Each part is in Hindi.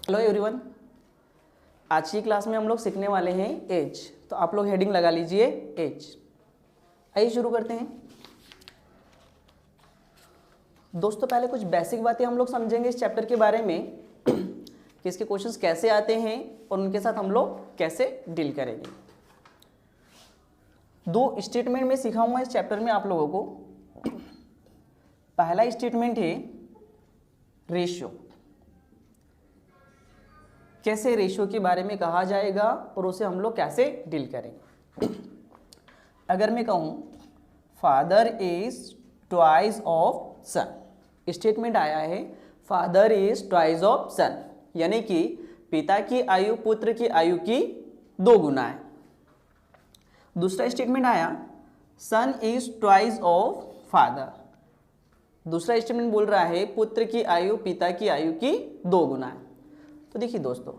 हेलो एवरीवन, आज की क्लास में हम लोग सीखने वाले हैं एज। तो आप लोग हेडिंग लगा लीजिए एज। आइए शुरू करते हैं। दोस्तों पहले कुछ बेसिक बातें हम लोग समझेंगे इस चैप्टर के बारे में कि इसके क्वेश्चंस कैसे आते हैं और उनके साथ हम लोग कैसे डील करेंगे। दो स्टेटमेंट में सिखाऊंगा इस चैप्टर में आप लोगों को। पहला स्टेटमेंट है रेशियो। कैसे रेशियो के बारे में कहा जाएगा और उसे हम लोग कैसे डील करेंगे। अगर मैं कहूँ father is twice of son, statement आया है father is twice of son, यानी कि पिता की आयु पुत्र की आयु की 2 गुना है। दूसरा स्टेटमेंट आया सन इज ट्वाइस ऑफ फादर। दूसरा स्टेटमेंट बोल रहा है पुत्र की आयु पिता की आयु की 2 गुना है। तो देखिए दोस्तों,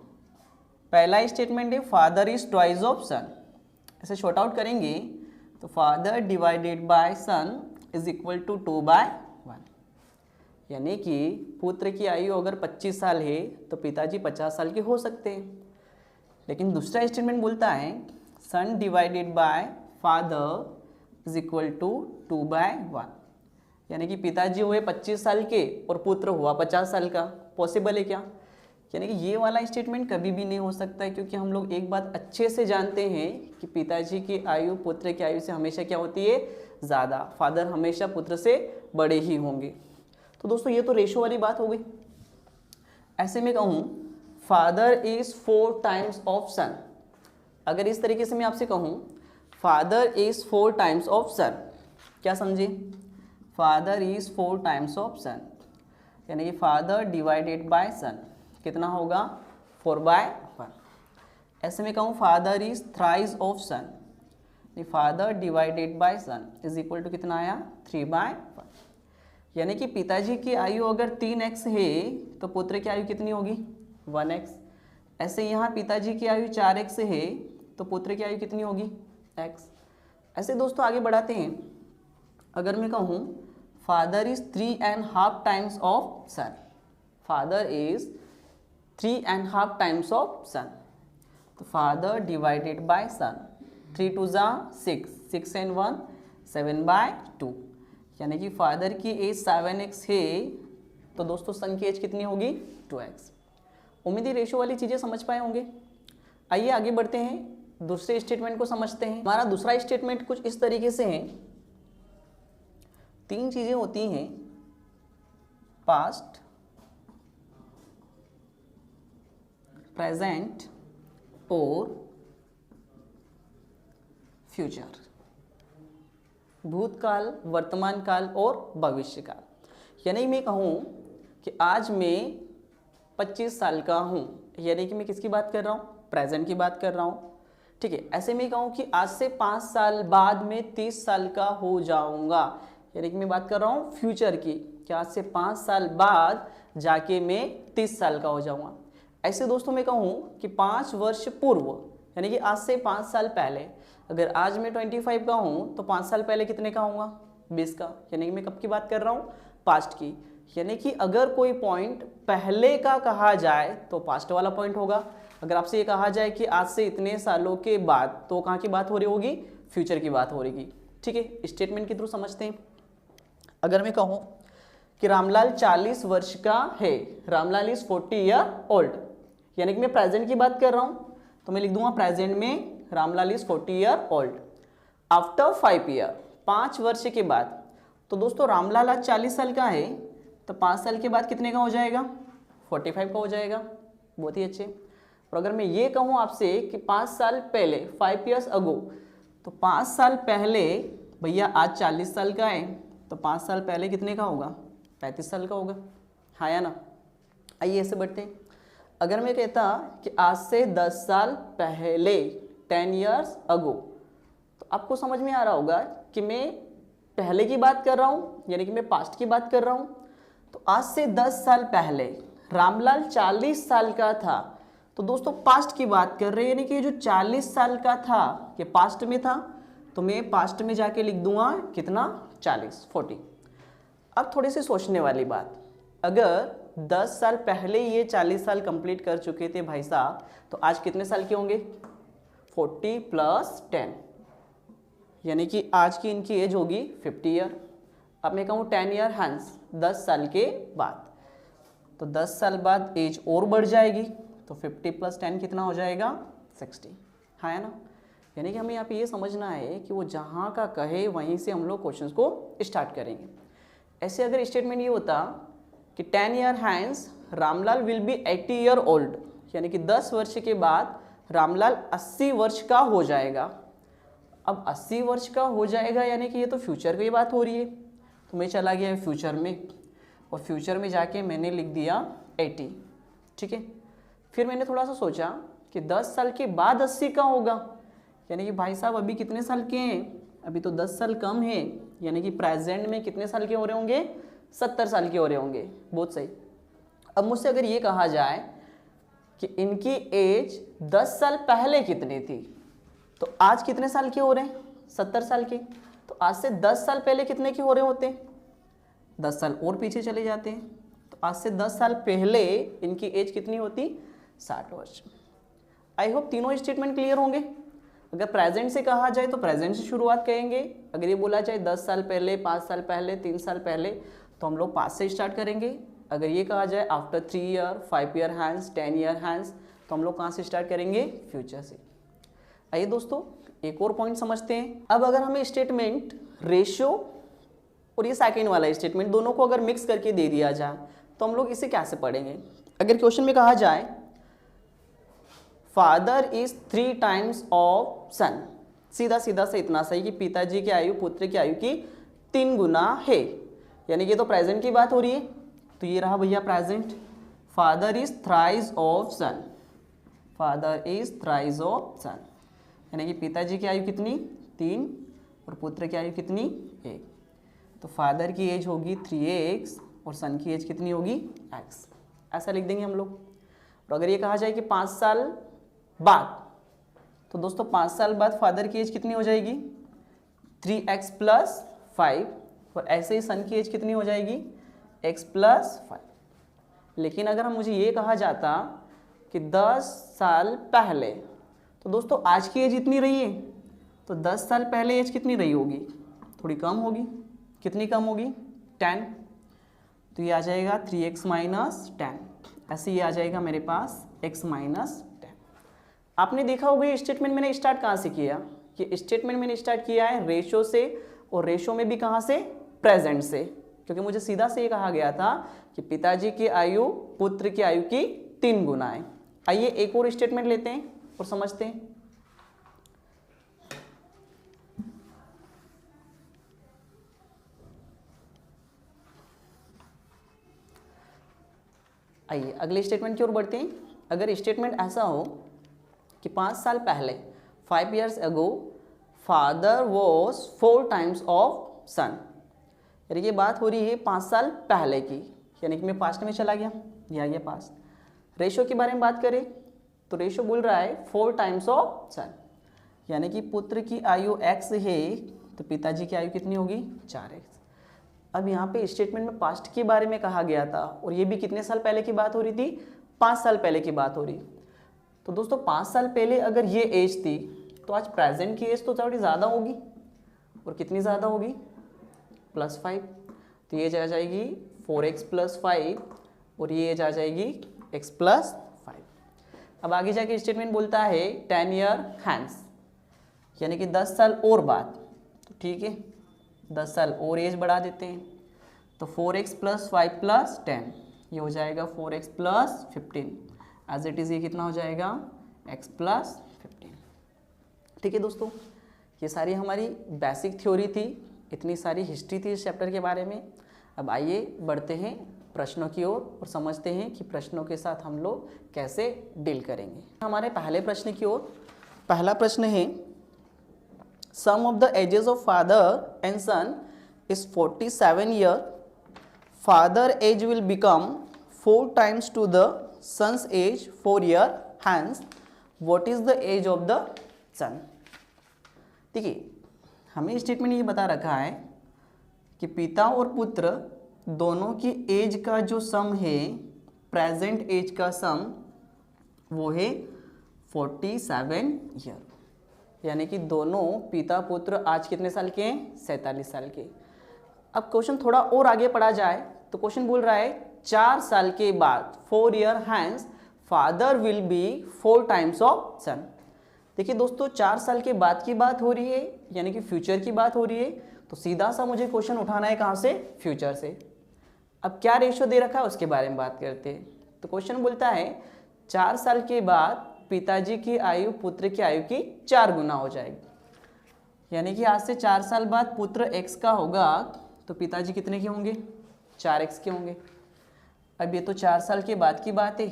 पहला स्टेटमेंट है father is twice of son. ऐसे शॉर्ट आउट करेंगे तो father divided by son is equal to 2/1, यानी कि पुत्र की आयु अगर 25 साल है तो पिताजी 50 साल के हो सकते हैं। लेकिन दूसरा स्टेटमेंट बोलता है son divided by father is equal to 2/1, यानी कि पिताजी हुए 25 साल के और पुत्र हुआ 50 साल का। पॉसिबल है क्या? यानी कि ये वाला स्टेटमेंट कभी भी नहीं हो सकता है, क्योंकि हम लोग एक बात अच्छे से जानते हैं कि पिताजी की आयु पुत्र की आयु से हमेशा क्या होती है? ज़्यादा। फादर हमेशा पुत्र से बड़े ही होंगे। तो दोस्तों ये तो रेशो वाली बात हो गई। ऐसे में कहूँ फादर इज 4 टाइम्स ऑफ सन। अगर इस तरीके से मैं आपसे कहूँ फादर इज 4 टाइम्स ऑफ सन, क्या समझे? Father is 4 times of son, यानी कि फादर डिवाइडेड बाय सन कितना होगा? 4/1। ऐसे में कहूँ father is thrice of son, father divided by son is equal to कितना आया? 3/1, यानी कि पिताजी की आयु अगर 3x है तो पुत्र की आयु कितनी होगी? 1x। ऐसे यहाँ पिताजी की आयु 4x है तो पुत्र की आयु कितनी होगी? x। ऐसे दोस्तों आगे बढ़ाते हैं। अगर मैं कहूँ father is 3.5 times of son, father is 3.5 times of son, तो father divided by son 3 2 6, 6 and 1 7/2, यानी कि फादर की एज 7x है तो दोस्तों सन की एज कितनी होगी? 2x। उम्मीद है रेशो वाली चीज़ें समझ पाए होंगे। आइए आगे बढ़ते हैं, दूसरे स्टेटमेंट को समझते हैं। हमारा दूसरा स्टेटमेंट कुछ इस तरीके से है। 3 चीज़ें होती हैं, पास्ट, प्रेजेंट और फ्यूचर। भूतकाल, वर्तमान काल और भविष्य काल। यानी मैं कहूँ कि आज मैं 25 साल का हूँ, यानी कि मैं किसकी बात कर रहा हूँ? प्रेजेंट की बात कर रहा हूँ। ठीक है। ऐसे में कहूँ कि आज से 5 साल बाद मैं 30 साल का हो जाऊँगा, यानी कि मैं बात कर रहा हूँ फ्यूचर की, कि आज से 5 साल बाद जाके मैं 30 साल का हो जाऊँगा। ऐसे दोस्तों मैं कहूँ कि 5 वर्ष पूर्व, यानी कि आज से 5 साल पहले, अगर आज मैं 25 का हूँ तो 5 साल पहले कितने का होऊंगा? 20 का, यानी कि मैं कब की बात कर रहा हूँ? पास्ट की। यानी कि अगर कोई पॉइंट पहले का कहा जाए तो पास्ट वाला पॉइंट होगा। अगर आपसे ये कहा जाए कि आज से इतने सालों के बाद, तो कहाँ की बात हो रही होगी? फ्यूचर की बात हो रही। ठीक है, स्टेटमेंट के थ्रू समझते हैं। अगर मैं कहूँ कि रामलाल 40 वर्ष का है, रामलाल इज 40 ईयर ओल्ड, यानी कि मैं प्रेजेंट की बात कर रहा हूँ तो मैं लिख दूंगा प्रेजेंट में Ramlal is 40 year old. After 5 year, 5 वर्ष के बाद, तो दोस्तों रामलाल आज 40 साल का है तो 5 साल के बाद कितने का हो जाएगा? 45 का हो जाएगा। बहुत ही अच्छे। और अगर मैं ये कहूँ आपसे कि 5 साल पहले, 5 years अगो, तो 5 साल पहले भैया आज 40 साल का है तो 5 साल पहले कितने का होगा? 35 साल का होगा। हाँ या ना? आइए ऐसे बढ़ते हैं। अगर मैं कहता कि आज से 10 साल पहले, 10 years अगो, तो आपको समझ में आ रहा होगा कि मैं पहले की बात कर रहा हूँ, यानी कि मैं पास्ट की बात कर रहा हूँ। तो आज से 10 साल पहले रामलाल 40 साल का था, तो दोस्तों पास्ट की बात कर रहे हैं, यानी कि जो 40 साल का था ये पास्ट में था, तो मैं पास्ट में जाके लिख दूंगा कितना? 40। अब थोड़ी सी सोचने वाली बात, अगर 10 साल पहले ये 40 साल कंप्लीट कर चुके थे भाई साहब, तो आज कितने साल के होंगे? 40 + 10, यानी कि आज की इनकी एज होगी 50 ईयर। अब मैं कहूँ 10 ईयर हैंस, 10 साल के बाद, तो 10 साल बाद एज और बढ़ जाएगी, तो 50 + 10 कितना हो जाएगा? 60, हाँ है ना। यानी कि हमें यहाँ पे ये समझना है कि वो जहाँ का कहे वहीं से हम लोग क्वेश्चंस को स्टार्ट करेंगे। ऐसे अगर स्टेटमेंट ये होता कि 10 year hence Ramlal will be 80 year old, यानी कि 10 वर्ष के बाद रामलाल 80 वर्ष का हो जाएगा। अब 80 वर्ष का हो जाएगा यानी कि ये तो फ्यूचर की बात हो रही है, तो मैं चला गया फ्यूचर में, और फ्यूचर में जाके मैंने लिख दिया 80, ठीक है। फिर मैंने थोड़ा सा सोचा कि 10 साल के बाद 80 का होगा, यानी कि भाई साहब अभी कितने साल के हैं? अभी तो 10 साल कम है, यानी कि प्रेजेंट में कितने साल के हो रहे होंगे? 70 साल के हो रहे होंगे, बहुत सही। अब मुझसे अगर ये कहा जाए कि इनकी एज 10 साल पहले कितनी थी, तो आज कितने साल के हो रहे हैं? 70 साल के। तो आज से 10 साल पहले कितने के हो रहे होते हैं? 10 साल और पीछे चले जाते हैं, तो आज से 10 साल पहले इनकी एज कितनी होती? 60 वर्ष। आई होप तीनों स्टेटमेंट क्लियर होंगे। अगर प्रेजेंट से कहा जाए तो प्रेजेंट से शुरुआत करेंगे, अगर ये बोला जाए 10 साल पहले, 5 साल पहले, 3 साल पहले, तो हम लोग 5 से स्टार्ट करेंगे। अगर ये कहा जाए after 3 year, 5 year hence, 10 year hence, तो हम लोग कहाँ से स्टार्ट करेंगे? फ्यूचर से। आइए दोस्तों एक और पॉइंट समझते हैं। अब अगर हमें स्टेटमेंट रेशियो और ये सेकेंड वाला स्टेटमेंट दोनों को अगर मिक्स करके दे दिया जाए तो हम लोग इसे कैसे पढ़ेंगे? अगर क्वेश्चन में कहा जाए फादर इज 3 टाइम्स ऑफ सन, सीधा सीधा से इतना सही कि पिताजी की आयु पुत्र की आयु की 3 गुना है, यानी कि तो प्रेजेंट की बात हो रही है, तो ये रहा भैया present. Father is thrice of son, father is thrice of son, यानी कि पिताजी की आयु कितनी? 3 और पुत्र की आयु कितनी? 1। तो फादर की एज होगी 3x और सन की एज कितनी होगी? x। ऐसा लिख देंगे हम लोग। और अगर ये कहा जाए कि 5 साल बाद, तो दोस्तों 5 साल बाद फादर की एज कितनी हो जाएगी? 3x + 5, और ऐसे ही सन की एज कितनी हो जाएगी? x + 5। लेकिन अगर मुझे ये कहा जाता कि 10 साल पहले, तो दोस्तों आज की एज इतनी रही है, तो 10 साल पहले एज कितनी रही होगी? थोड़ी कम होगी। कितनी कम होगी? 10। तो ये आ जाएगा 3x - 10, ऐसे ये आ जाएगा मेरे पास x - 10। आपने देखा होगा ये स्टेटमेंट मैंने स्टार्ट कहाँ से किया? ये स्टेटमेंट मैंने स्टार्ट किया है रेशो से, और रेशो में भी कहाँ से? प्रेजेंट से, क्योंकि मुझे सीधा से ये कहा गया था कि पिताजी की आयु पुत्र की आयु की 3 गुना है। आइए एक और स्टेटमेंट लेते हैं और समझते हैं। आइए अगले स्टेटमेंट की ओर बढ़ते हैं। अगर स्टेटमेंट ऐसा हो कि 5 साल पहले 5 years ago father was 4 times of son, यानी कि बात हो रही है 5 साल पहले की, यानी कि मैं पास्ट में चला गया, ये आ गया पास्ट। रेशो के बारे में बात करें तो रेशो बोल रहा है 4 टाइम्स ऑफ सन, यानी कि पुत्र की आयु x है तो पिताजी की आयु कितनी होगी? 4x। अब यहाँ पे स्टेटमेंट में पास्ट के बारे में कहा गया था, और ये भी कितने साल पहले की बात हो रही थी? 5 साल पहले की बात हो रही। तो दोस्तों 5 साल पहले अगर ये एज थी, तो आज प्रेजेंट की एज तो थोड़ी ज़्यादा होगी, और कितनी ज़्यादा होगी? +5। तो ये आ जाएगी 4x + 5, और ये एज आ जाएगी x + 5। अब आगे जाके स्टेटमेंट बोलता है 10 ईयर हैंस, यानी कि 10 साल और बाद। तो ठीक है, 10 साल और एज बढ़ा देते हैं, तो 4x + 5 + 10, ये हो जाएगा 4x + 15। एज इट इज़ ये कितना हो जाएगा? x + 15। ठीक है दोस्तों, ये सारी हमारी बेसिक थ्योरी थी, इतनी सारी हिस्ट्री थी इस चैप्टर के बारे में। अब आइए बढ़ते हैं प्रश्नों की ओर और समझते हैं कि प्रश्नों के साथ हम लोग कैसे डील करेंगे। हमारे पहले प्रश्न की ओर, पहला प्रश्न है sum of the ages of father and son is 47 year, father age will become 4 times to the son's age 4 year hence, what is the age of the son. देखिए हमें स्टेटमेंट ये बता रखा है कि पिता और पुत्र दोनों की एज का जो सम है, प्रेजेंट एज का सम, वो है 47 ईयर। यानी कि दोनों पिता पुत्र आज कितने साल के हैं? 47 साल के। अब क्वेश्चन थोड़ा और आगे पढ़ा जाए तो क्वेश्चन बोल रहा है 4 साल के बाद, 4 year hence father will be 4 times of son. देखिए दोस्तों, 4 साल के बाद की बात हो रही है, यानी कि फ्यूचर की बात हो रही है, तो सीधा सा मुझे क्वेश्चन उठाना है कहाँ से? फ्यूचर से। अब क्या रेशियो दे रखा है उसके बारे में बात करते हैं। तो क्वेश्चन बोलता है 4 साल के बाद पिताजी की आयु पुत्र की आयु की 4 गुना हो जाएगी। यानी कि आज से 4 साल बाद पुत्र x का होगा तो पिताजी कितने के होंगे? 4x के होंगे। अब ये तो 4 साल के बाद की बात है,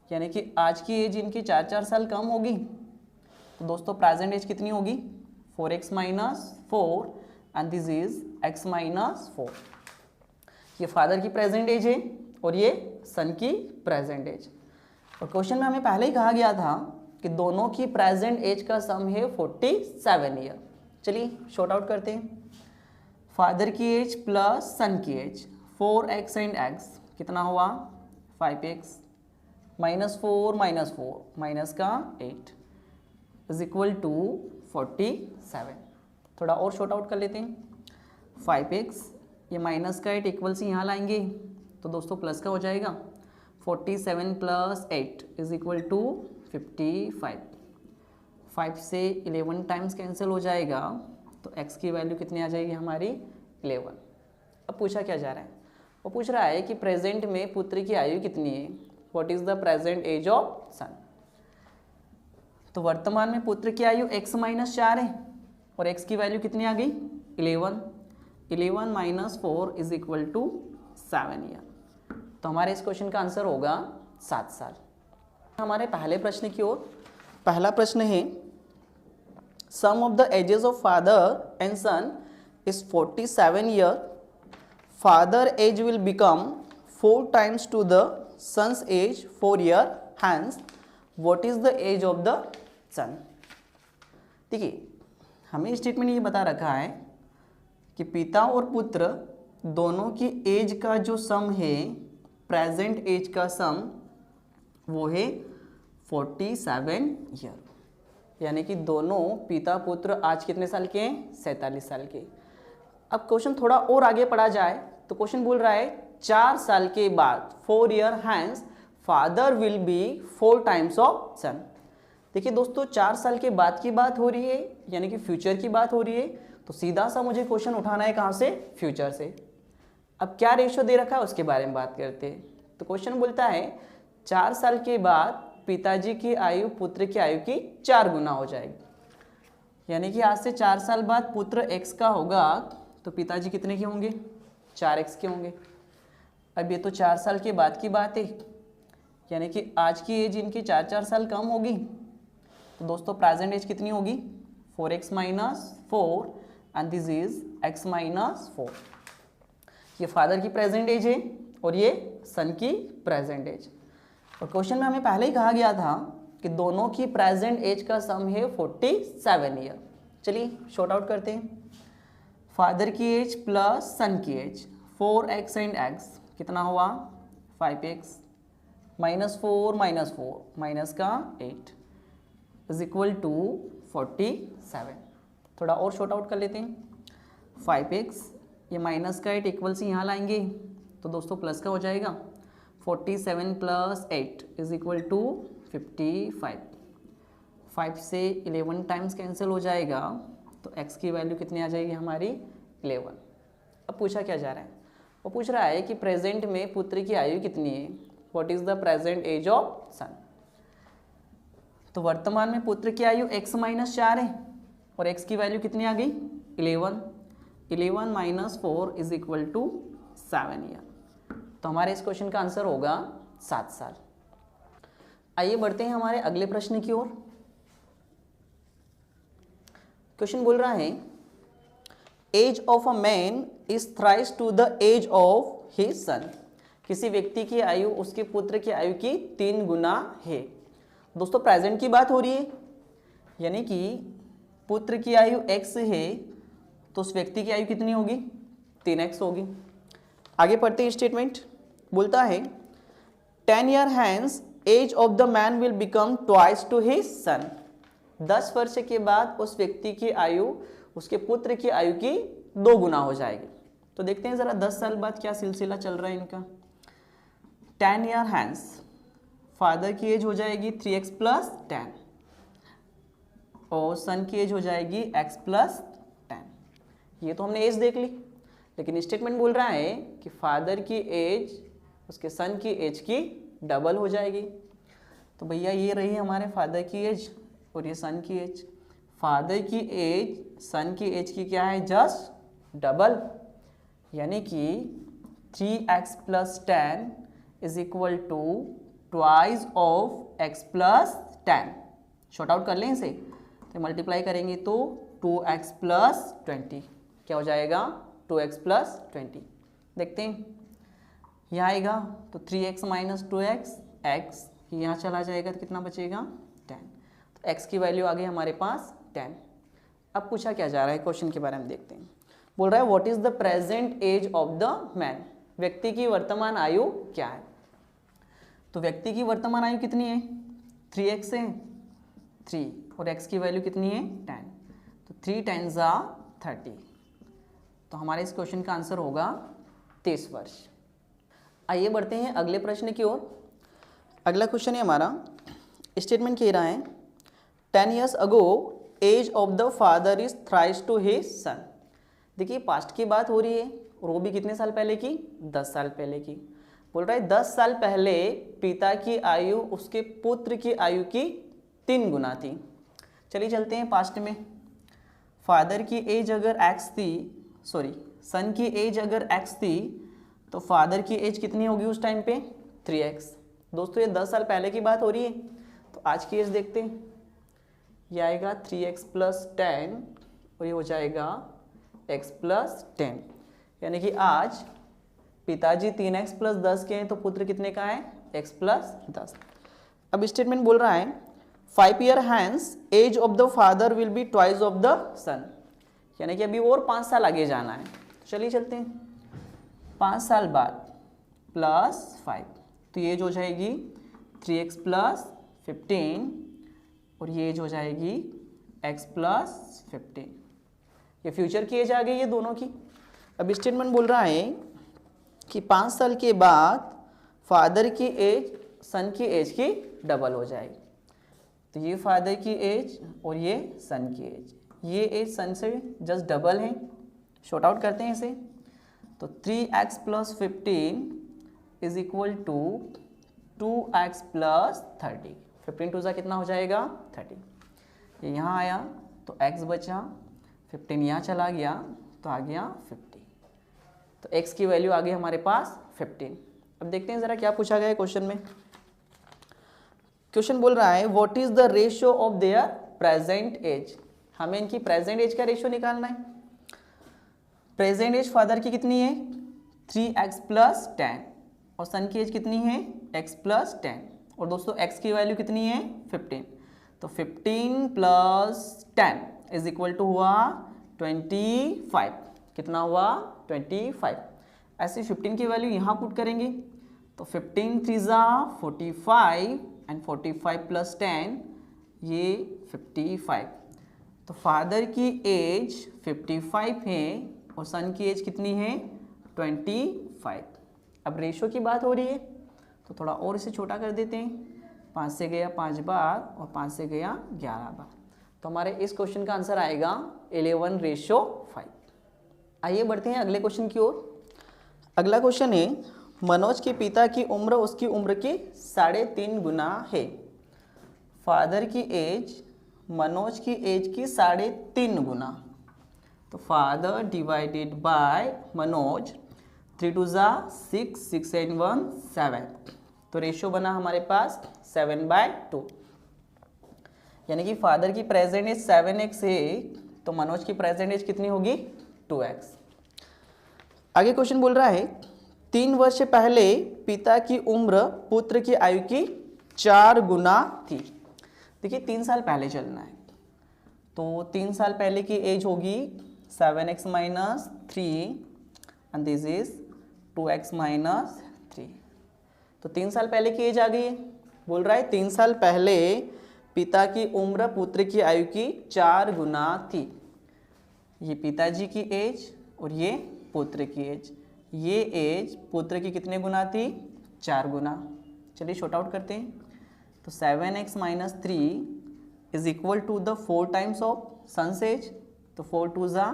यानी कि आज की एज इनकी 4 साल कम होगी। तो दोस्तों प्रेजेंट एज कितनी होगी? 4x minus 4 and this is x minus 4। ये फादर की प्रेजेंट एज है और ये सन की प्रेजेंट एज। और क्वेश्चन में हमें पहले ही कहा गया था कि दोनों की प्रेजेंट एज का सम है 47 ईयर। चलिए शॉर्ट आउट करते हैं। फादर की एज प्लस सन की एज, 4x एंड x कितना हुआ? 5x माइनस 4 माइनस का 8 इज इक्वल टू 47। थोड़ा और शॉर्ट आउट कर लेते हैं। 5x, ये माइनस का 8 इक्वल से यहाँ लाएंगे तो दोस्तों प्लस का हो जाएगा। 47 प्लस 8 इज इक्वल टू 55। 5 से 11 टाइम्स कैंसिल हो जाएगा तो x की वैल्यू कितनी आ जाएगी हमारी? 11। अब पूछा क्या जा रहा है? वो पूछ रहा है कि प्रेजेंट में पुत्र की आयु कितनी है? What is the present age of son. तो वर्तमान में पुत्र की आयु x माइनस 4 है और x की वैल्यू कितनी आ गई? 11। 11 minus 4 is equal to 7 year. तो हमारे इस क्वेश्चन का आंसर होगा 7 साल। हमारे पहले प्रश्न की ओर। पहला प्रश्न है sum of the ages of father and son is 47 year. Father age will become 4 times to the son's age 4 year, hence what is the age of the son. देखिए हमें स्टेटमेंट ये बता रखा है कि पिता और पुत्र दोनों की एज का जो सम है, प्रेजेंट एज का सम, वो है 47 ईयर। यानी कि दोनों पिता पुत्र आज कितने साल के हैं? 47 साल के। अब क्वेश्चन थोड़ा और आगे पढ़ा जाए तो क्वेश्चन बोल रहा है 4 साल के बाद, 4 year hence father will be 4 times of son. देखिए दोस्तों 4 साल के बाद की बात हो रही है, यानी कि फ्यूचर की बात हो रही है, तो सीधा सा मुझे क्वेश्चन उठाना है कहाँ से? फ्यूचर से। अब क्या रेशियो दे रखा है उसके बारे में बात करते हैं। तो क्वेश्चन बोलता है 4 साल के बाद पिताजी की आयु पुत्र की आयु की 4 गुना हो जाएगी। यानी कि आज से 4 साल बाद पुत्र x का होगा तो पिताजी कितने के होंगे? 4x के होंगे। अब ये तो 4 साल के बाद की बात है, यानी कि आज की एज इनकी 4 साल कम होगी। तो दोस्तों प्रेजेंट एज कितनी होगी? 4x minus 4 and this is x minus 4। ये फादर की प्रेजेंट एज है और ये सन की प्रेजेंट एज। और क्वेश्चन में हमें पहले ही कहा गया था कि दोनों की प्रेजेंट एज का सम है 47 ईयर। चलिए शॉर्ट आउट करते हैं। फादर की एज प्लस सन की एज, 4x एंड x कितना हुआ? 5x माइनस 4 माइनस का 8 इज इक्वल टू 47। थोड़ा और शॉर्ट आउट कर लेते हैं। 5x, ये माइनस का 8 इक्वल से यहाँ लाएंगे तो दोस्तों प्लस का हो जाएगा। 47 प्लस 8 इज इक्वल टू 55। 5 से 11 टाइम्स कैंसिल हो जाएगा तो x की वैल्यू कितनी आ जाएगी हमारी? 11। अब पूछा क्या जा रहा है? वो पूछ रहा है कि प्रेजेंट में पुत्र की आयु कितनी है? What is the present age of son. तो वर्तमान में पुत्र की आयु x माइनस 4 है और x की वैल्यू कितनी आ गई? 11। 11 minus 4 is equal to 7 year. तो हमारे इस क्वेश्चन का आंसर होगा 7 साल। आइए बढ़ते हैं हमारे अगले प्रश्न की ओर। क्वेश्चन बोल रहा है age of a man is thrice to the age of his son. किसी व्यक्ति की आयु उसके पुत्र की आयु की 3 गुना है। दोस्तों प्रेजेंट की बात हो रही है, यानी कि पुत्र की आयु x है तो उस व्यक्ति की आयु कितनी होगी? 3x होगी। आगे पढ़ते हैं स्टेटमेंट। बोलता है 10 year hence age of the man will become twice to his son. 10 वर्ष के बाद उस व्यक्ति की आयु उसके पुत्र की आयु की 2 गुना हो जाएगी। तो देखते हैं जरा 10 साल बाद क्या सिलसिला चल रहा है इनका। 10 ईयर हैंस फादर की एज हो जाएगी 3x प्लस 10 और सन की एज हो जाएगी x प्लस 10। ये तो हमने एज देख ली, लेकिन स्टेटमेंट बोल रहा है कि फादर की एज उसके सन की एज की डबल हो जाएगी। तो भैया ये रही हमारे फादर की एज और ये सन की एज। फादर की एज सन की एज की क्या है, जस्ट डबल, यानी कि 3x plus 10 is equal to twice of x plus 10। Short out कर लें इसे, तो मल्टीप्लाई करेंगे तो 2x प्लस 20 क्या हो जाएगा, 2x प्लस 20। देखते हैं यहाँ आएगा तो 3x माइनस 2x, x यहाँ चला जाएगा तो कितना बचेगा 10। तो x की वैल्यू आ गई हमारे पास 10। अब पूछा क्या जा रहा है क्वेश्चन के बारे में देखते हैं। बोल रहा है what is the present age of the man, व्यक्ति की वर्तमान आयु क्या है। तो व्यक्ति की वर्तमान आयु कितनी है, 3x है 3 और x की वैल्यू कितनी है 10, तो 3 × 30। तो हमारे इस क्वेश्चन का आंसर होगा 30 वर्ष। आइए बढ़ते हैं अगले प्रश्न की ओर। अगला क्वेश्चन है हमारा, स्टेटमेंट कह रहा है 10 years ago age of the father is thrice to his son. देखिए पास्ट की बात हो रही है और वो भी कितने साल पहले की, 10 साल पहले की। बोल रहा है 10 साल पहले पिता की आयु उसके पुत्र की आयु की 3 गुना थी। चलिए चलते हैं पास्ट में। फादर की एज अगर x थी, सॉरी सन की एज अगर x थी तो फादर की एज कितनी होगी उस टाइम पे, 3x। दोस्तों ये 10 साल पहले की बात हो रही है, तो आज की एज देखते हैं। ये आएगा 3x प्लस 10 और ये हो जाएगा x प्लस 10, यानी कि आज पिताजी 3x प्लस 10 के हैं तो पुत्र कितने का है, x प्लस 10। अब स्टेटमेंट बोल रहा है 5 year hence age of the father will be twice of the son, यानी कि अभी और 5 साल आगे जाना है। चलिए चलते हैं, 5 साल बाद प्लस 5, तो ये जो हो जाएगी 3x प्लस 15 और ये एज हो जाएगी x प्लस 15। ये फ्यूचर की एज आ गई है दोनों की। अब स्टेटमेंट बोल रहा है कि 5 साल के बाद फादर की एज सन की एज की डबल हो जाएगी। तो ये फादर की एज और ये सन की एज, ये एज सन से जस्ट डबल है। शॉर्ट आउट करते हैं इसे, तो 3x plus 15 is equal to 2x plus 30। 15 टू ज़ा कितना हो जाएगा 30। ये यहाँ आया तो x बचा, 15 यहाँ चला गया तो आ गया 50। तो x की वैल्यू आ गई हमारे पास 15। अब देखते हैं ज़रा क्या पूछा गया है क्वेश्चन में। क्वेश्चन बोल रहा है what is the ratio of their present age. हमें इनकी प्रेजेंट एज का रेशियो निकालना है। प्रेजेंट एज फादर की कितनी है, 3x प्लस 10 और सन की एज कितनी है, x प्लस 10 और दोस्तों x की वैल्यू कितनी है 15। तो 15 प्लस 10 इज इक्वल टू हुआ 25। कितना हुआ 25। ऐसे 15 की वैल्यू यहाँ पुट करेंगे तो 15 3 ज़ा 45 एंड 45 प्लस 10 ये 55। तो फादर की एज 55 है और सन की एज कितनी है 25। अब रेशो की बात हो रही है तो थोड़ा और इसे छोटा कर देते हैं। 5 से गया 5 बार और 5 से गया 11 बार। तो हमारे इस क्वेश्चन का आंसर आएगा 11:5। आइए बढ़ते हैं अगले क्वेश्चन की ओर। अगला क्वेश्चन है मनोज के पिता की उम्र उसकी उम्र की 3.5 गुना है। फादर की एज मनोज की एज की 3.5 गुना। तो फादर डिवाइडेड बाय मनोज, 3 2 ज़ा 6, 6 and 1 7। तो रेशियो बना हमारे पास 7/2, यानी कि फादर की प्रेजेंट एज 7x है तो मनोज की प्रेजेंट एज कितनी होगी 2x। आगे क्वेश्चन बोल रहा है 3 वर्ष पहले पिता की उम्र पुत्र की आयु की 4 गुना थी। देखिए 3 साल पहले चलना है तो 3 साल पहले की एज होगी 7x minus 3 and this is 2x minus 3। तो 3 साल पहले की एज आ गई है। बोल रहा है 3 साल पहले पिता की उम्र पुत्र की आयु की 4 गुना थी। ये पिताजी की एज और ये पुत्र की एज। ये एज पुत्र की कितने गुना थी? 4 गुना। चलिए शॉर्ट आउट करते हैं। तो 7x minus 3 is equal to the 4 times of sons age. तो 4 2 ज़ा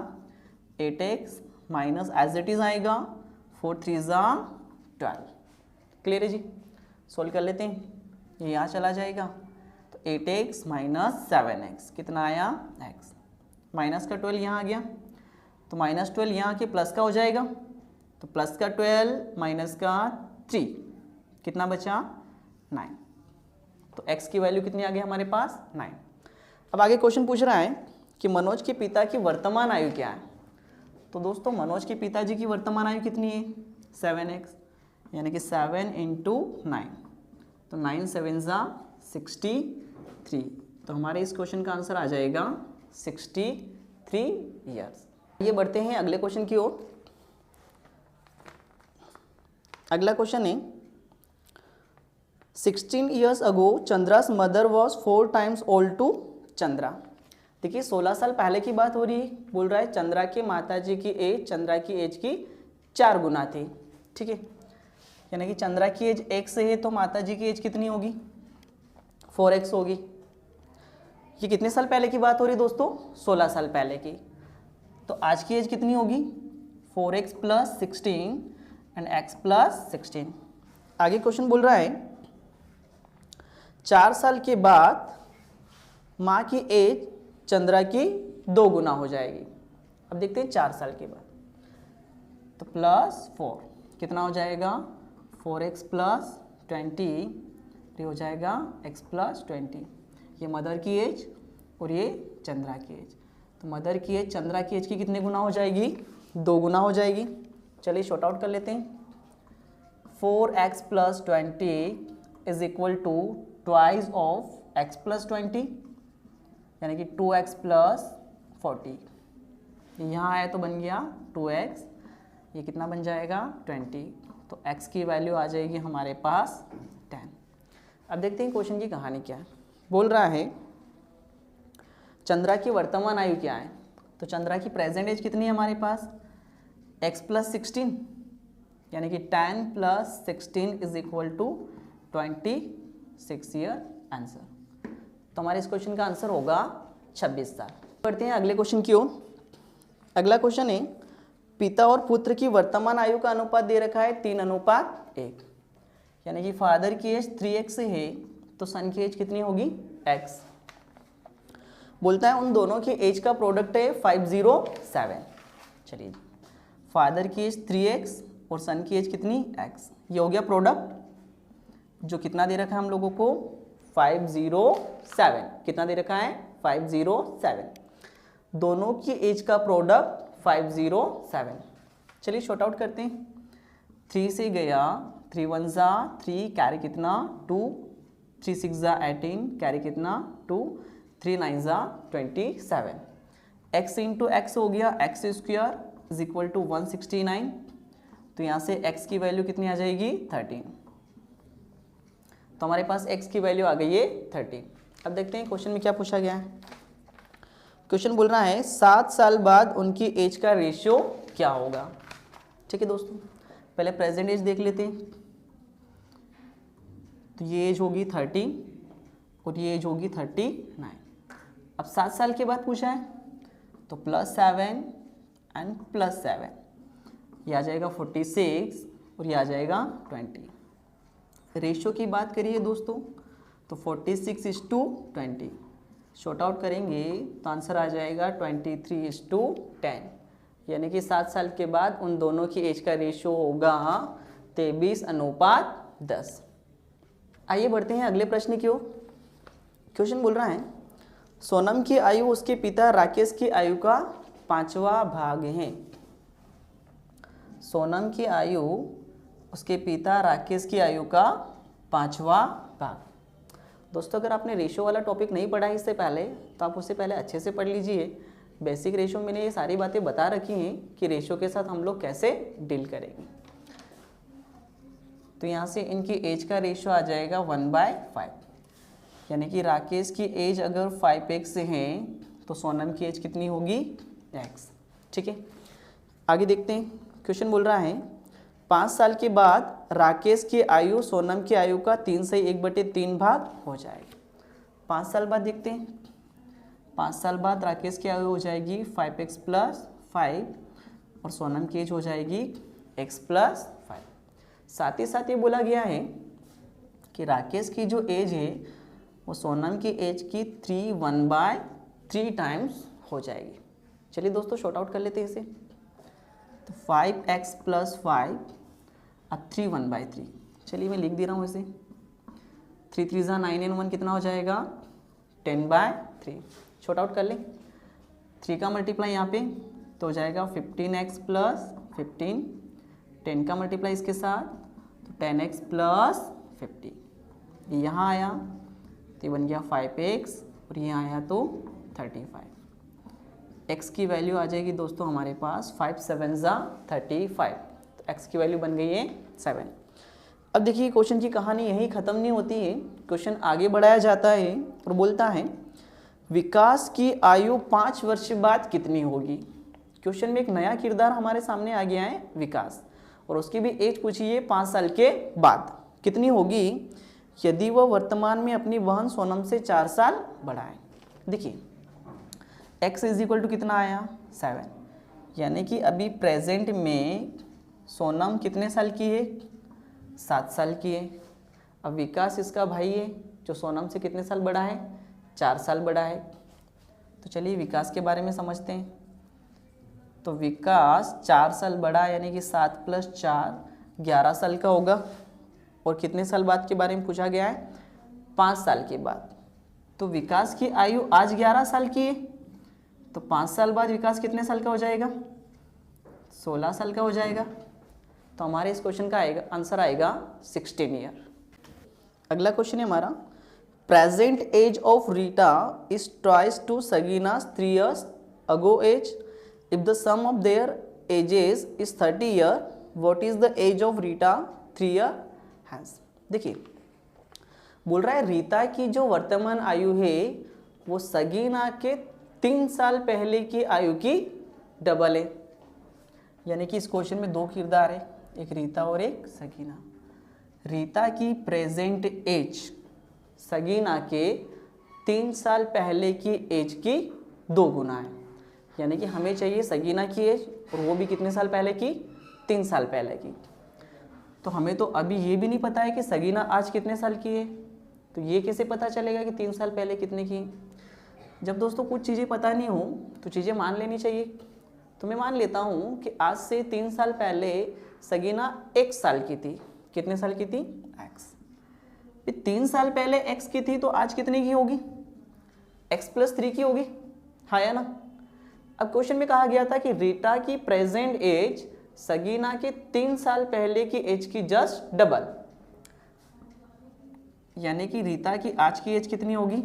8x minus as it is आएगा 4 3 ज़ा 12। क्लियर है जी? सोल्व कर लेते हैं। ये यहाँ चला जाएगा तो 8x माइनस 7x कितना आया? x। माइनस का 12 यहाँ आ गया तो माइनस 12 यहाँ आके प्लस का हो जाएगा। तो प्लस का 12 माइनस का 3 कितना बचा? 9। तो x की वैल्यू कितनी आ गई हमारे पास? 9। अब आगे क्वेश्चन पूछ रहा है कि मनोज के पिता की वर्तमान आयु क्या है। तो दोस्तों मनोज के पिताजी की वर्तमान आयु कितनी है? 7x, यानी कि 7 इंटू 9। तो 9 7 ज़ा 63। तो हमारे इस क्वेश्चन का आंसर आ जाएगा 63 ईयर्स। ये बढ़ते हैं अगले क्वेश्चन की ओर। अगला क्वेश्चन है 16 years ago चंद्रा's mother was 4 times old to Chandra. देखिए 16 साल पहले की बात हो रही है। बोल रहा है चंद्रा के माताजी की एज चंद्रा की एज की 4 गुना थी। ठीक है, यानी कि चंद्रा की एज x है तो माताजी की एज कितनी होगी? 4x होगी। ये कितने साल पहले की बात हो रही है दोस्तों? 16 साल पहले की। तो आज की एज कितनी होगी? 4x plus 16 and x plus 16। आगे क्वेश्चन बोल रहा है 4 साल के बाद माँ की एज चंद्रा की 2 गुना हो जाएगी। अब देखते हैं 4 साल के बाद। तो प्लस 4 कितना हो जाएगा? 4x प्लस 20 ये हो जाएगा x प्लस 20। ये मदर की एज और ये चंद्रा की एज। तो मदर की एज चंद्रा की एज की कितने गुना हो जाएगी? 2 गुना हो जाएगी। चलिए शॉर्ट आउट कर लेते हैं। 4x plus 20 is equal to twice of x plus 20, यानी कि 2x प्लस 40। यहाँ आया तो बन गया 2x, ये कितना बन जाएगा? 20। तो x की वैल्यू आ जाएगी हमारे पास 10। अब देखते हैं क्वेश्चन की कहानी क्या है। बोल रहा है चंद्रा की वर्तमान आयु क्या है। तो चंद्रा की प्रेजेंट एज कितनी है हमारे पास? x प्लस 16, यानी कि 10 plus 16 is equal to 26 year answer. तो हमारे इस क्वेश्चन का आंसर होगा 26 साल। बढ़ते हैं अगले क्वेश्चन की ओर। अगला क्वेश्चन है पिता और पुत्र की वर्तमान आयु का अनुपात दे रखा है 3:1, यानी कि फादर की एज 3x है तो सन की एज कितनी होगी? x। बोलता है उन दोनों की एज का प्रोडक्ट है 507। चलिए फादर की एज 3x और सन की एज कितनी? x। ये हो गया प्रोडक्ट जो कितना दे रखा है हम लोगों को? 507। कितना दे रखा है? 507। दोनों की एज का प्रोडक्ट 507। चलिए शॉर्ट आउट करते हैं। 3 से गया 3 1 ज़ा 3 कैरी कितना? 2। 3 6 ज़ा 18 कैरी कितना? 2। 3 9 ज़ा 27। x इंटू एक्स हो गया x square is equal to 169। तो यहाँ से x की वैल्यू कितनी आ जाएगी? 13। तो हमारे पास x की वैल्यू आ गई है 13। अब देखते हैं क्वेश्चन में क्या पूछा गया है। क्वेश्चन बोल रहा है 7 साल बाद उनकी एज का रेशियो क्या होगा। ठीक है दोस्तों, पहले प्रेजेंट एज देख लेते हैं। तो ये एज होगी 30 और ये एज होगी 39। अब 7 साल के बाद पूछा है तो +7 एंड +7, ये आ जाएगा 46 और ये आ जाएगा 20। रेशियो की बात करिए दोस्तों तो 46:20। शॉर्ट आउट करेंगे तो आंसर आ जाएगा 23:10, यानी कि 7 साल के बाद उन दोनों की एज का रेशियो होगा 23:10। आइए बढ़ते हैं अगले प्रश्न की ओर। क्वेश्चन बोल रहा है सोनम की आयु उसके पिता राकेश की आयु का 5वां भाग है। सोनम की आयु उसके पिता राकेश की आयु का 5वां भाग। दोस्तों अगर आपने रेशियो वाला टॉपिक नहीं पढ़ा है इससे पहले तो आप उससे पहले अच्छे से पढ़ लीजिए। बेसिक रेशियो मैंने ये सारी बातें बता रखी हैं कि रेशियो के साथ हम लोग कैसे डील करेंगे। तो यहाँ से इनकी एज का रेशियो आ जाएगा 1/5, यानी कि राकेश की एज अगर 5x है तो सोनम की एज कितनी होगी, x। ठीक है, आगे देखते हैं। क्वेश्चन बोल रहा है 5 साल के बाद राकेश की आयु सोनम की आयु का 3 से 1/3 भाग हो जाएगी। 5 साल बाद देखते हैं। 5 साल बाद राकेश की आयु हो जाएगी 5x + 5 और सोनम की एज हो जाएगी x + 5। साथ ही साथ ये बोला गया है कि राकेश की जो एज है वो सोनम की एज की 1/3 टाइम्स हो जाएगी। चलिए दोस्तों शॉर्ट आउट कर लेते हैं इसे। तो 5x + 5 अब 3 1/3। चलिए मैं लिख दे रहा हूँ इसे। 3 3 × 9 and 1 कितना हो जाएगा, 10/3। शॉर्ट आउट कर लें। 3 का मल्टीप्लाई यहाँ पे तो हो जाएगा 15x + 15, 10 का मल्टीप्लाई इसके साथ तो 10x + 50। ये यहाँ आया तो ये बन गया 5x और ये आया तो 35। x की वैल्यू आ जाएगी दोस्तों हमारे पास 5 7 = 35। तो x की वैल्यू बन गई है 7। अब देखिए क्वेश्चन की कहानी यही ख़त्म नहीं होती है, क्वेश्चन आगे बढ़ाया जाता है और बोलता है विकास की आयु 5 वर्ष बाद कितनी होगी। क्वेश्चन में एक नया किरदार हमारे सामने आ गया है विकास, और उसकी भी एज पूछी है 5 साल के बाद कितनी होगी यदि वह वर्तमान में अपनी बहन सोनम से 4 साल बड़ा है। देखिए x = कितना आया, 7, यानी कि अभी प्रेजेंट में सोनम कितने साल की है, 7 साल की है। अब विकास इसका भाई है जो सोनम से कितने साल बड़ा है, 4 साल बड़ा है। तो चलिए विकास के बारे में समझते हैं। तो विकास 4 साल बड़ा यानी कि 7 + 4 11 साल का होगा, और कितने साल बाद के बारे में पूछा गया है, 5 साल के बाद। तो विकास की आयु आज 11 साल की है, तो 5 साल बाद विकास कितने साल का हो जाएगा, 16 साल का हो जाएगा। तो हमारे इस क्वेश्चन का आंसर आएगा 16 ईयर। अगला क्वेश्चन है हमारा, present age of Rita is twice to सगीना's 3 years ago age. If the sum of their ages is 30 year, what is the age of Rita 3 year hence? देखिए बोल रहा है रीता की जो वर्तमान आयु है वो सगीना के 3 साल पहले की आयु की डबल है। यानी कि इस क्वेश्चन में 2 किरदार है, एक रीता और एक सगीना। रीता की प्रेजेंट एज सगीना के 3 साल पहले की एज की 2 गुना है। यानी कि हमें चाहिए सगीना की एज, और वो भी कितने साल पहले की, 3 साल पहले की। तो हमें तो अभी ये भी नहीं पता है कि सगीना आज कितने साल की है, तो ये कैसे पता चलेगा कि 3 साल पहले कितने की। जब दोस्तों कुछ चीज़ें पता नहीं हो तो चीज़ें मान लेनी चाहिए। तो मैं मान लेता हूँ कि आज से 3 साल पहले सगीना 1 साल की थी। कितने साल की थी, x। 3 साल पहले x की थी तो आज कितने की होगी, x + 3 की होगी, हाँ या ना। अब क्वेश्चन में कहा गया था कि रीटा की प्रेजेंट एज सगीना के 3 साल पहले की एज की जस्ट डबल, यानी कि रीता की आज की एज कितनी होगी,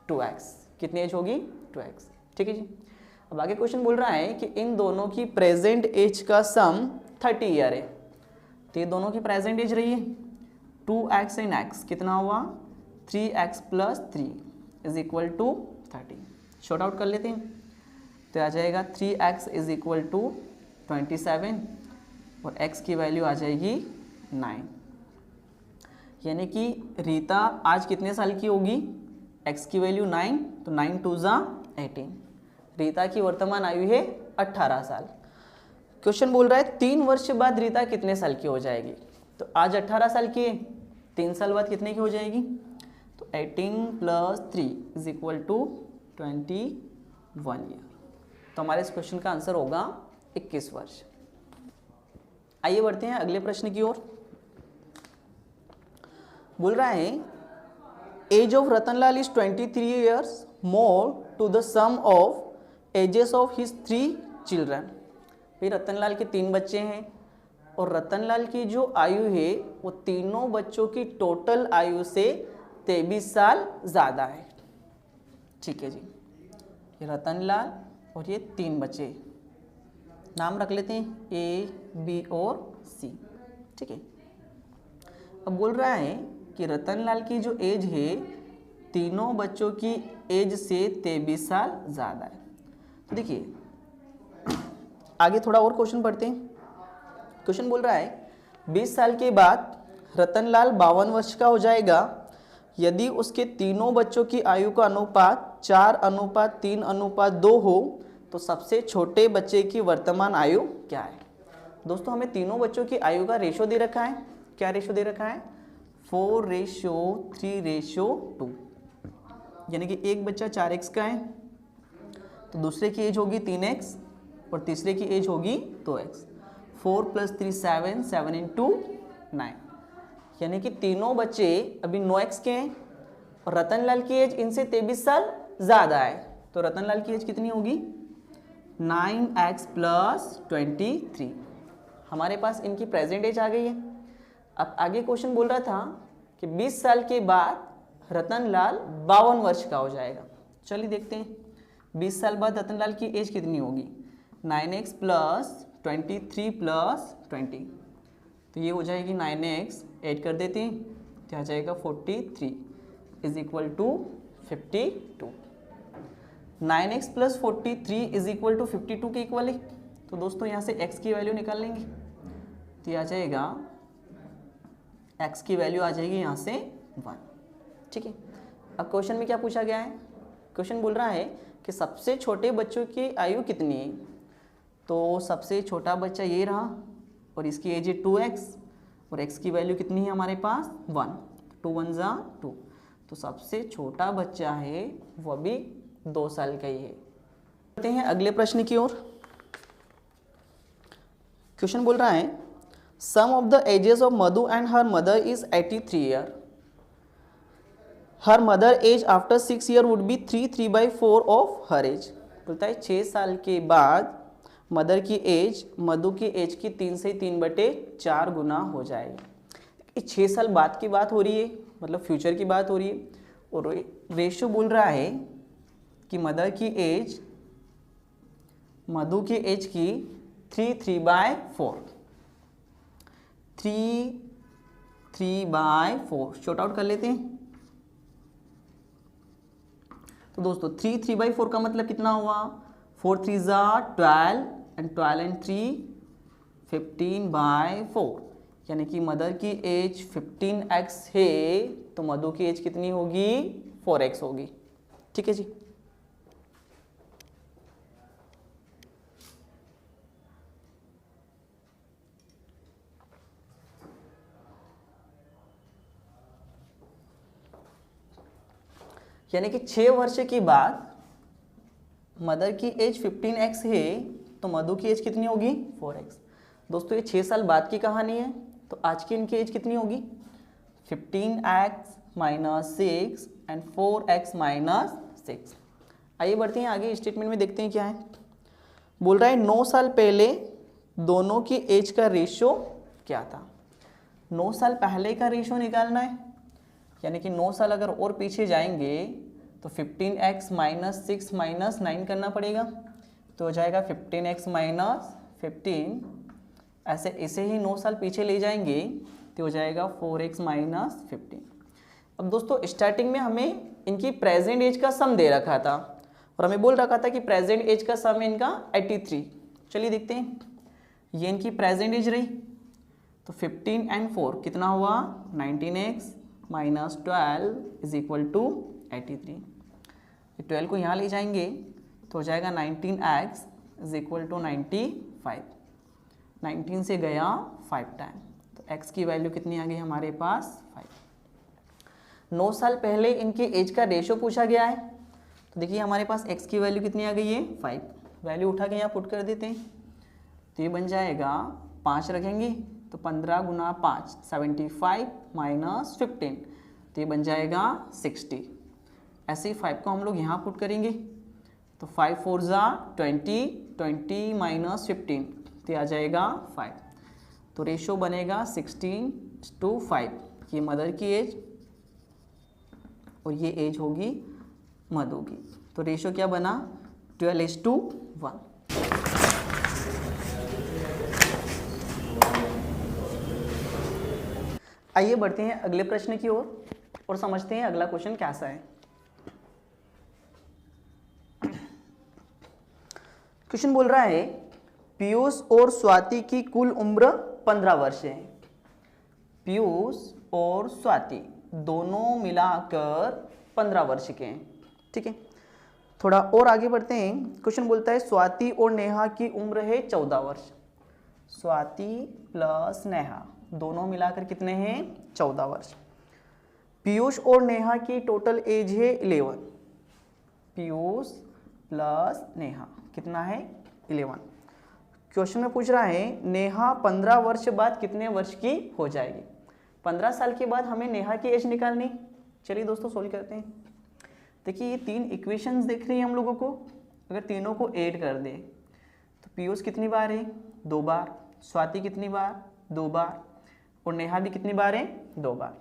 2x। कितनी एज होगी, 2x। ठीक है जी। अब आगे क्वेश्चन बोल रहा है कि इन दोनों की प्रेजेंट एज का सम 30 ईयर है। तो ये दोनों की प्रेजेंट एज रही है 2x and x, कितना हुआ 3x + 3 = 30। शॉर्ट आउट कर लेते हैं। तो आ जाएगा 3x = 27 और x की वैल्यू आ जाएगी 9। यानी कि रीता आज कितने साल की होगी, x की वैल्यू 9, तो 9 2 = 18। रीता की वर्तमान आयु है 18 साल। क्वेश्चन बोल रहा है 3 वर्ष बाद रीता कितने साल की हो जाएगी। तो आज 18 साल की है, 3 साल बाद कितने की हो जाएगी, तो 18 + 3 = 21 ईयर। तो हमारे इस क्वेश्चन का आंसर होगा 21 वर्ष। आइए बढ़ते हैं अगले प्रश्न की ओर। बोल रहा है age of Ratanlal is 23 years more to the sum of ages of his 3 children. भाई रतनलाल के 3 बच्चे हैं और रतनलाल की जो आयु है वो तीनों बच्चों की टोटल आयु से 23 साल ज़्यादा है। ठीक है जी, ये रतनलाल और ये 3 बच्चे, नाम रख लेते हैं A, B और C। ठीक है। अब बोल रहा है कि रतनलाल की जो एज है तीनों बच्चों की एज से 23 साल ज़्यादा है। तो देखिए आगे थोड़ा और क्वेश्चन पढ़ते हैं। क्वेश्चन बोल रहा है 20 साल के बाद रतनलाल 52 वर्ष का हो जाएगा यदि उसके तीनों बच्चों की आयु का अनुपात 4:3:2 हो तो सबसे छोटे बच्चे की वर्तमान आयु क्या है। दोस्तों हमें तीनों बच्चों की आयु का रेशो दे रखा है। क्या रेशो दे रखा है? 4:3:2, यानी कि एक बच्चा 4x का है तो दूसरे की एज होगी 3x और तीसरे की एज होगी 2x। 4 + 3 7, 7 × 9, यानी कि तीनों बच्चे अभी 9x के हैं और रतनलाल की एज इनसे 23 साल ज़्यादा है। तो रतनलाल की एज कितनी होगी? 9x + 23। हमारे पास इनकी प्रेजेंट एज आ गई है। अब आगे क्वेश्चन बोल रहा था कि 20 साल के बाद रतनलाल 52 वर्ष का हो जाएगा। चलिए देखते हैं 20 साल बाद रतनलाल की एज कितनी होगी। 9x + 23 + 20, तो ये हो जाएगी 9x, ऐड कर देते हैं तो आ जाएगा 43 = 52। 9x + 43 = 52 के इक्वल है। तो दोस्तों यहाँ से x की वैल्यू निकाल लेंगे तो ये आ जाएगा, x की वैल्यू आ जाएगी यहाँ से 1। ठीक है। अब क्वेश्चन में क्या पूछा गया है? क्वेश्चन बोल रहा है कि सबसे छोटे बच्चों की आयु कितनी है। तो सबसे छोटा बच्चा ये रहा और इसकी एज है 2x और x की वैल्यू कितनी है हमारे पास? 1। 2 × 1 = 2, तो सबसे छोटा बच्चा है वो भी 2 साल का ही है। बढ़ते हैं अगले प्रश्न की ओर। क्वेश्चन बोल रहा है sum of the ages of Madhu and her mother is 83 year. Her mother age after 6 year would be 3/4 of her age. बोलता है 6 साल के बाद मदर की एज मधु की एज की 3 से 3/4 गुना हो जाएगी। 6 साल बाद की बात हो रही है, मतलब फ्यूचर की बात हो रही है और रेशो बोल रहा है कि मदर की एज मधु की एज की 3/4 शॉर्ट आउट कर लेते हैं। तो दोस्तों 3/4 का मतलब कितना हुआ? 4 × 3 = 12 and 12 × 3 15/4, यानी कि मदर की एज 15x है तो मधु की एज कितनी होगी? 4x होगी। ठीक है जी। यानी कि 6 वर्ष के बाद मदर की एज 15x है तो मधु की एज कितनी होगी? 4x। दोस्तों ये 6 साल बाद की कहानी है तो आज की इनकी एज कितनी होगी? 15x - 6 and 4x - 6। आइए बढ़ते हैं आगे, स्टेटमेंट में देखते हैं क्या है। बोल रहा है 9 साल पहले दोनों की एज का रेशो क्या था। 9 साल पहले का रेशो निकालना है, यानी कि 9 साल अगर और पीछे जाएंगे तो 15x - 6 - 9 करना पड़ेगा तो हो जाएगा 15x - 15। ऐसे इसे ही 9 साल पीछे ले जाएंगे तो हो जाएगा 4x - 15। अब दोस्तों स्टार्टिंग में हमें इनकी प्रेजेंट एज का सम दे रखा था और हमें बोल रखा था कि प्रेजेंट एज का सम इनका 83। चलिए देखते हैं, ये इनकी प्रेजेंट एज रही तो 15 and 4 कितना हुआ? 19x - 12 = 83। 12 को यहाँ ले जाएंगे तो हो जाएगा 19x = 95। 19 से गया 5 टाइम तो x की वैल्यू कितनी आ गई हमारे पास? 5। 9 साल पहले इनकी एज का रेशो पूछा गया है तो देखिए हमारे पास x की वैल्यू कितनी आ गई है? 5। वैल्यू उठा के यहाँ पुट कर देते हैं तो ये बन जाएगा, 5 रखेंगे तो 15 × 5 75 - 15 तो ये बन जाएगा 60। ऐसे ही 5 को हम लोग यहाँ पुट करेंगे तो 5 × 4 = 20, 20 - 15 तो आ जाएगा 5। तो रेशो बनेगा 16:5। ये मदर की एज और ये एज होगी मधु की। तो रेशो क्या बना? 12:1। आइए बढ़ते हैं अगले प्रश्न की ओर और समझते हैं अगला क्वेश्चन कैसा है। क्वेश्चन बोल रहा है पीयूष और स्वाति की कुल उम्र 15 वर्ष है। पीयूष और स्वाति दोनों मिलाकर 15 वर्ष के हैं। ठीक है, थोड़ा और आगे बढ़ते हैं। क्वेश्चन बोलता है स्वाति और नेहा की उम्र है 14 वर्ष। स्वाति प्लस नेहा दोनों मिलाकर कितने हैं? 14 वर्ष। पीयूष और नेहा की टोटल एज है 11। पीयूष प्लस नेहा कितना है? 11। क्वेश्चन में पूछ रहा है नेहा 15 वर्ष बाद कितने वर्ष की हो जाएगी। 15 साल के बाद हमें नेहा की एज निकालनी। चलिए दोस्तों सोल्व करते हैं। देखिए ये 3 इक्वेशंस दिख रही हैं हम लोगों को। अगर तीनों को ऐड कर दें तो पीयूष कितनी बार है? 2 बार। स्वाति कितनी बार? 2 बार। और नेहा भी कितनी बार है? 2 बार।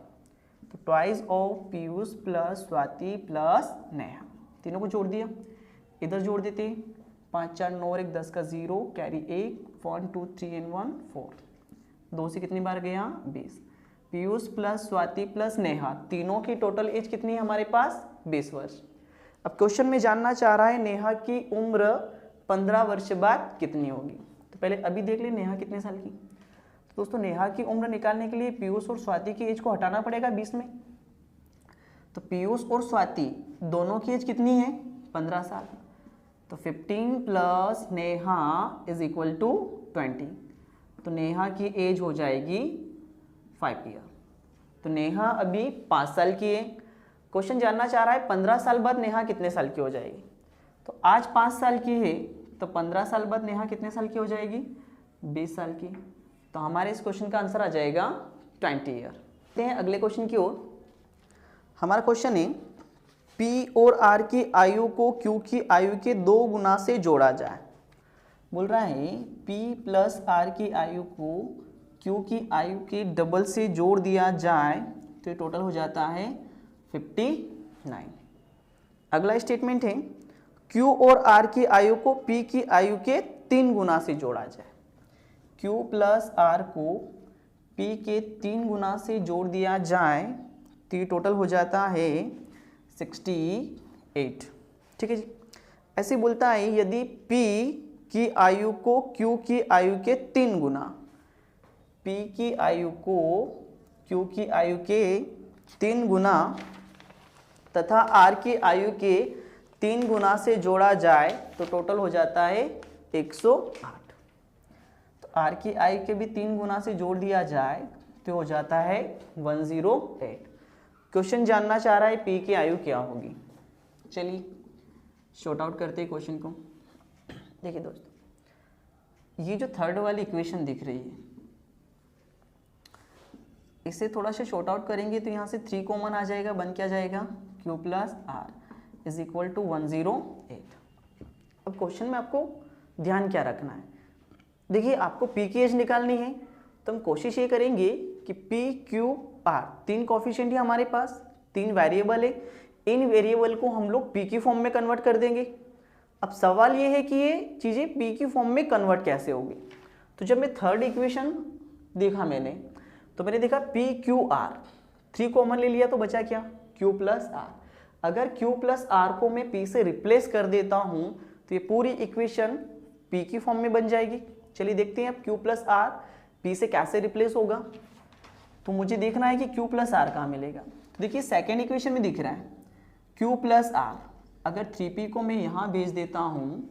तो twice of Piyush plus Swati plus Neha, तीनों को जोड़ दिया। इधर जोड़ देते 5 4 9 और 1 10 का 0 कैरी 1 1 2 3 एंड 1 4। 2 से कितनी बार गया? 20। पीयूष प्लस स्वाति प्लस नेहा तीनों की टोटल एज कितनी है हमारे पास? 20 वर्ष। अब क्वेश्चन में जानना चाह रहा है नेहा की उम्र 15 वर्ष बाद कितनी होगी। तो पहले अभी देख ले नेहा कितने साल की। तो दोस्तों नेहा की उम्र निकालने के लिए पीयूष और स्वाति की एज को हटाना पड़ेगा 20 में। तो पीयूष और स्वाति दोनों की एज कितनी है? 15 साल। तो 15 plus Neha is equal to 20। तो नेहा की एज हो जाएगी 5 ईयर। तो नेहा अभी 5 साल की है। क्वेश्चन जानना चाह रहा है 15 साल बाद नेहा कितने साल की हो जाएगी। तो आज 5 साल की है तो 15 साल बाद नेहा कितने साल की हो जाएगी? 20 साल की। तो हमारे इस क्वेश्चन का आंसर आ जाएगा 20 ईयर। देखते हैं अगले क्वेश्चन की ओर। हमारा क्वेश्चन है P और R की आयु को Q की आयु के 2 गुना से जोड़ा जाए। बोल रहा है P प्लस R की आयु को Q की आयु के डबल से जोड़ दिया जाए तो ये टोटल हो जाता है 59। अगला स्टेटमेंट है Q और R की आयु को P की आयु के 3 गुना से जोड़ा जाए। Q प्लस R को P के 3 गुना से जोड़ दिया जाए तो ये टोटल हो जाता है 68। ठीक है जी। ऐसे बोलता है यदि P की आयु को Q की आयु के 3 गुना, P की आयु को Q की आयु के 3 गुना तथा R की आयु के 3 गुना से जोड़ा जाए तो टोटल हो जाता है 108। तो R की आयु के भी 3 गुना से जोड़ दिया जाए तो हो जाता है 108। क्वेश्चन जानना चाह रहा है P की आयु क्या होगी। चलिए शॉर्ट आउट करते हैं क्वेश्चन को। देखिए दोस्तों ये जो थर्ड वाली इक्वेशन दिख रही है इसे थोड़ा सा शॉर्ट आउट करेंगे तो यहाँ से 3 कॉमन आ जाएगा। बन क्या जाएगा? Q plus R is equal to 108। अब क्वेश्चन में आपको ध्यान क्या रखना है। देखिए आपको P की एज निकालनी है तो हम कोशिश ये करेंगे कि P Q R 3 कोफिशिएंट है हमारे पास, 3 वेरिएबल है। इन वेरिएबल को हम लोग P की फॉर्म में कन्वर्ट कर देंगे। अब सवाल ये है कि ये चीज़ें P की फॉर्म में कन्वर्ट कैसे होगी। तो जब मैं थर्ड इक्वेशन देखा तो मैंने देखा P Q R 3 कॉमन ले लिया तो बचा क्या? Q plus R। अगर Q प्लस R को मैं P से रिप्लेस कर देता हूँ तो ये पूरी इक्वेशन P की फॉर्म में बन जाएगी। चलिए देखते हैं अब Q प्लस R P से कैसे रिप्लेस होगा। तो मुझे देखना है कि Q प्लस R कहाँ मिलेगा। तो देखिए सेकेंड इक्वेशन में दिख रहा है Q प्लस R। अगर 3P को मैं यहाँ भेज देता हूँ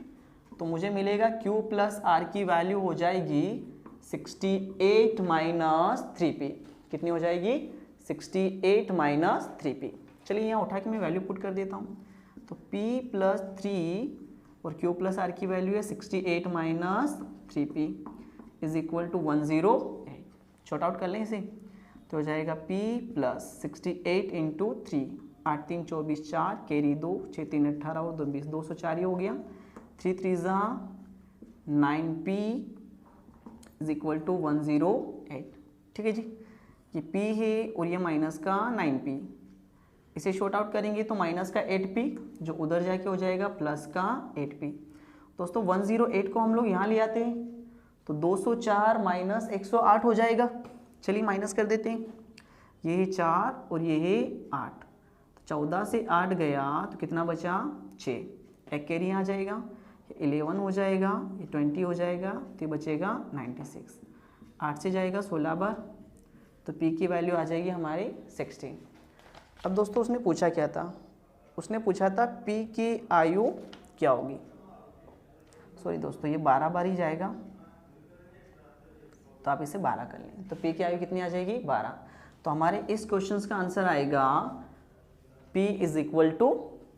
तो मुझे मिलेगा Q प्लस R की वैल्यू हो जाएगी 68 माइनस 3P। कितनी हो जाएगी? 68 माइनस 3P। चलिए यहाँ उठा के मैं वैल्यू पुट कर देता हूँ। तो P प्लस 3 और Q प्लस R की वैल्यू है 68 minus 3P is equal to 108। Short out कर लें इसे तो हो जाएगा P प्लस 68 इंटू 3, 8 3 24 4 कैरी 2 6 3 18 और 2 20 204 हो गया। 3 3 9P इज इक्वल टू 108। ठीक है जी। ये P है और ये माइनस का 9P। इसे शॉर्ट आउट करेंगे तो माइनस का 8P जो उधर जाके हो जाएगा प्लस का 8P। दोस्तों 108 को हम लोग यहाँ ले आते हैं तो 204 माइनस 108 हो जाएगा। चलिए माइनस कर देते हैं। ये है 4 और ये है 8, तो 14 से 8 गया तो कितना बचा 6, एक कैरी आ जाएगा, 11 हो जाएगा, ये 20 हो जाएगा, तो ये बचेगा 96। 8 से जाएगा 16 बार, तो P की वैल्यू आ जाएगी हमारी 16। अब दोस्तों उसने पूछा क्या था, उसने पूछा था P की आयु क्या होगी। सॉरी दोस्तों, ये 12 बार ही जाएगा, तो आप इसे 12 कर लें, तो P की आयु कितनी आ जाएगी 12। तो हमारे इस क्वेश्चन का आंसर आएगा P =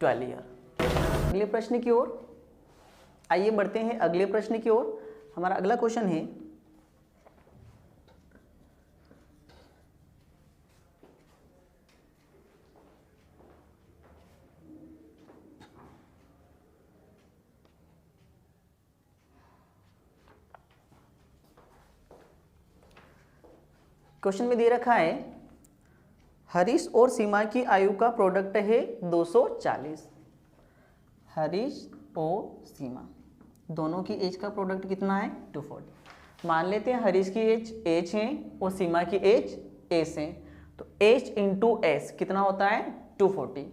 12 ईयर। अगले प्रश्न की ओर आइए बढ़ते हैं। अगले प्रश्न की ओर हमारा अगला क्वेश्चन है, क्वेश्चन में दे रखा है हरीश और सीमा की आयु का प्रोडक्ट है 240। हरीश और सीमा दोनों की एज का प्रोडक्ट कितना है 240। मान लेते हैं हरीश की एज है और सीमा की एज एस है, तो एच इंटू एस कितना होता है 240।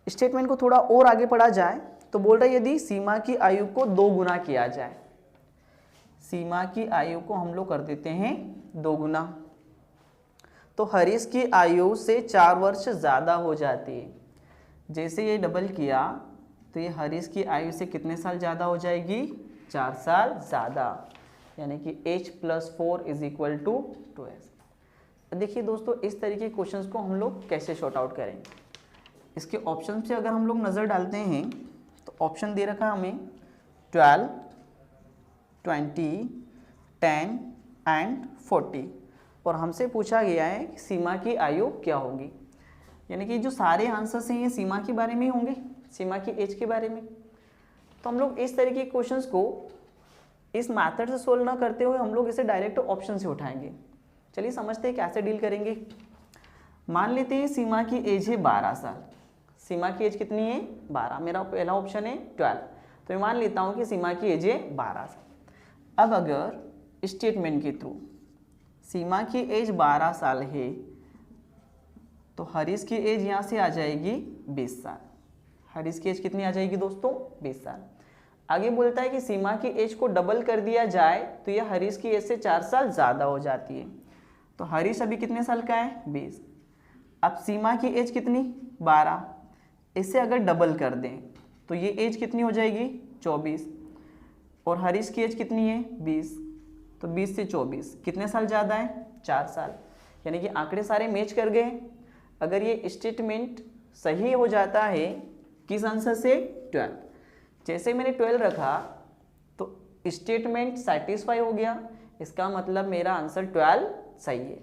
स्टेटमेंट को थोड़ा और आगे पढ़ा जाए तो बोल रहा है यदि सीमा की आयु को 2 गुना किया जाए, सीमा की आयु को हम लोग कर देते हैं 2 गुना, तो हरीश की आयु से 4 वर्ष ज़्यादा हो जाती है। जैसे ये डबल किया तो ये हरीश की आयु से कितने साल ज़्यादा हो जाएगी 4 साल ज़्यादा, यानी कि h + 4 = 2s। देखिए दोस्तों, इस तरीके के क्वेश्चंस को हम लोग कैसे शॉर्ट आउट करें। इसके ऑप्शन से अगर हम लोग नज़र डालते हैं तो ऑप्शन दे रखा है हमें 12, 20, 10 एंड 40, और हमसे पूछा गया है कि सीमा की आयु क्या होगी, यानी कि जो सारे आंसर्स हैं ये सीमा के बारे में होंगे, सीमा की एज के बारे में। तो हम लोग इस तरीके के क्वेश्चंस को इस मेथड से सोल्व ना करते हुए हम लोग इसे डायरेक्ट ऑप्शन से उठाएंगे। चलिए समझते हैं कैसे डील करेंगे। मान लेते हैं सीमा की एज है 12 साल। सीमा की एज कितनी है 12, मेरा पहला ऑप्शन है 12, तो मैं मान लेता हूँ कि सीमा की एज है 12 साल। अब अगर स्टेटमेंट के थ्रू सीमा की एज 12 साल है तो हरीश की एज यहाँ से आ जाएगी 20 साल। हरीश की एज कितनी आ जाएगी दोस्तों 20 साल। आगे बोलता है कि सीमा की एज को डबल कर दिया जाए तो यह हरीश की एज से 4 साल ज़्यादा हो जाती है। तो हरीश अभी कितने साल का है 20, अब सीमा की एज कितनी 12, इसे अगर डबल कर दें तो ये एज कितनी हो जाएगी 24, और हरीश की एज कितनी है 20, तो 20 से 24 कितने साल ज़्यादा है 4 साल, यानी कि आंकड़े सारे मैच कर गए। अगर ये स्टेटमेंट सही हो जाता है किस आंसर से 12, जैसे मैंने 12 रखा तो स्टेटमेंट सेटिस्फाई हो गया, इसका मतलब मेरा आंसर 12 सही है।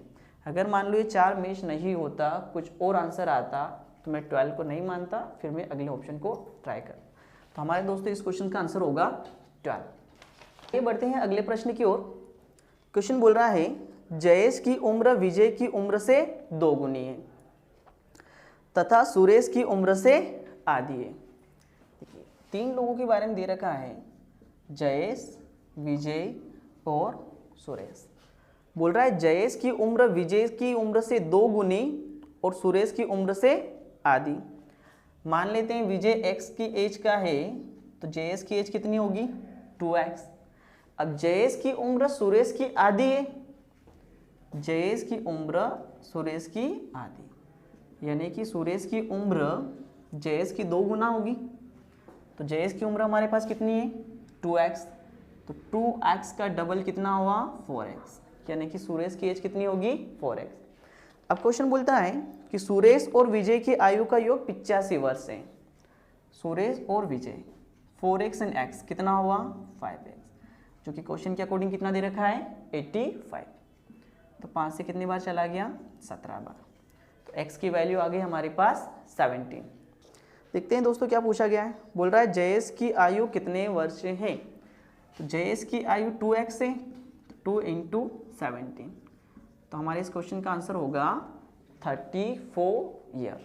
अगर मान लो ये 4 मैच नहीं होता, कुछ और आंसर आता, तो मैं 12 को नहीं मानता, फिर मैं अगले ऑप्शन को ट्राई कर। तो हमारे दोस्तों इस क्वेश्चन का आंसर होगा 12। ये बढ़ते हैं अगले प्रश्न की ओर। क्वेश्चन बोल रहा है जयेश की उम्र विजय की उम्र से 2 गुनी है तथा सुरेश की उम्र से आधी है। देखिए 3 लोगों के बारे में दे रखा है, जयेश, विजय और सुरेश। बोल रहा है जयेश की उम्र विजय की उम्र से 2 गुनी और सुरेश की उम्र से आधी। मान लेते हैं विजय x की एज का है तो जयेश की एज कितनी होगी 2x। अब जयेश की उम्र सुरेश की आधी है, जयेश की उम्र सुरेश की आधी, यानी कि सुरेश की उम्र जयेश की 2 गुना होगी। तो जयेश की उम्र हमारे पास कितनी है 2x, तो 2x का डबल कितना हुआ 4x, यानी कि सुरेश की एज कितनी होगी 4x। अब क्वेश्चन बोलता है कि सुरेश और विजय की आयु का योग 85 वर्ष है। सुरेश और विजय 4x एंड x कितना हुआ 5x, जो कि क्वेश्चन के अकॉर्डिंग कितना दे रखा है 85। तो 5 से कितनी बार चला गया 17 बार, तो x की वैल्यू आ गई हमारे पास 17। देखते हैं दोस्तों क्या पूछा गया है। बोल रहा है जयेश की आयु कितने वर्ष है, तो जयेश की आयु 2x है, 2 × 17, तो हमारे इस क्वेश्चन का आंसर होगा 34 ईयर।